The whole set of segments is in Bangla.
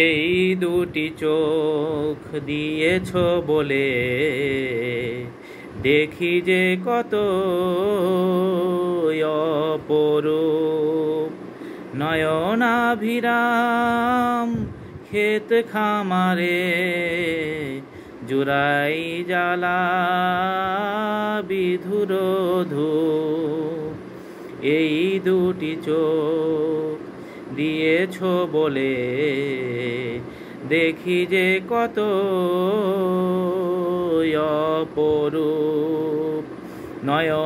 এই দুটি চোখ দিয়েছ বলে দেখি যে কত অপরূপ। নয়নাভিরাম ক্ষেত খামারে জুড়াই জ্বালা বিধুর ধূপ। এই দুটি চোখ দিয়েছ বলে দেখি যে কত অপরূপ। নয়নাভিরাম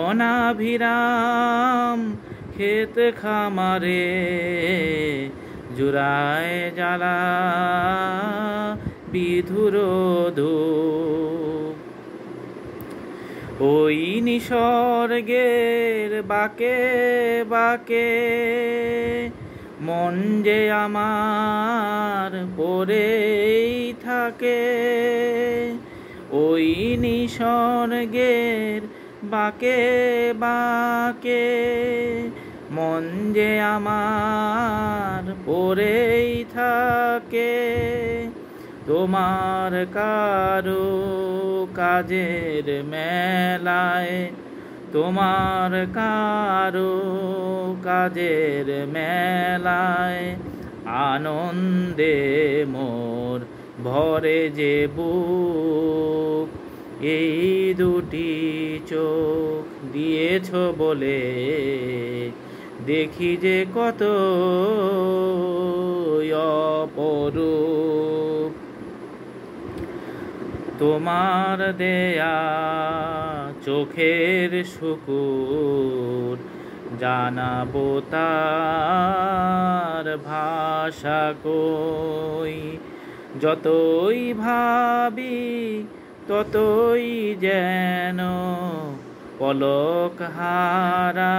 ক্ষেত খামারে জুড়ায় জ্বালা বিধুর ধূপ। ওই নিসর্গের বাঁকে বাঁকে মন যে আমার পড়েই থাকে। ওই নিসর্গের বাঁকে বাঁকে মন যে আমার পড়েই থাকে। তোমার কারো কাজের মেলায়, তোমার কারো কাজের মেলায় আনন্দে মোর ভরে যে বুক। এই দুটি চোখ দিয়েছ বলে দেখি যে কত অপরূপ। তোমার দেয়া চোখের শুকুর জানাবো তার ভাষা কই। যতই ভাবি ততই যেন পলক হারা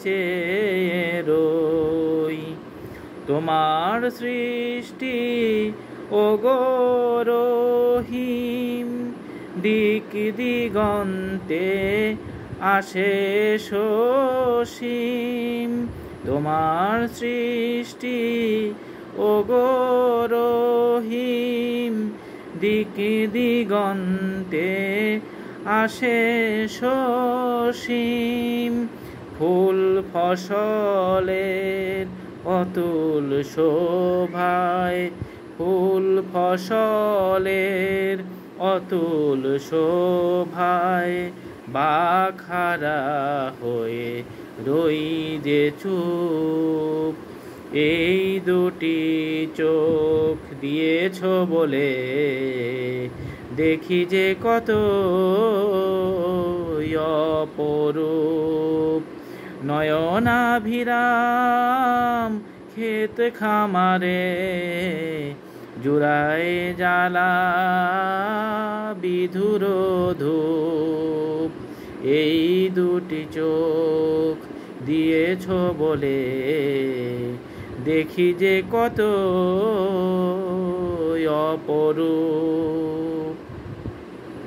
চেয়ে রই। তোমার সৃষ্টি ওগো রহিম দিক দিগন্তে আসে সসীম। তোমার সৃষ্টি ওগো রহিম দিক দিগন্তে আসে সসীম। ফুল ফসলের অতুল শোভায়, ফুল ফসলের অতুল শোভায় বাখারা হয়ে রই যে চুপ। এই দুটি চোখ দিয়েছ বলে দেখি যে কত অপরূপ। নয়নাভিরাম ক্ষেত খামারে জুড়ায় জ্বালা বিধুর ধূপ। এই দুটি চোখ দিয়েছ বলে দেখি যে কত অপরূপ।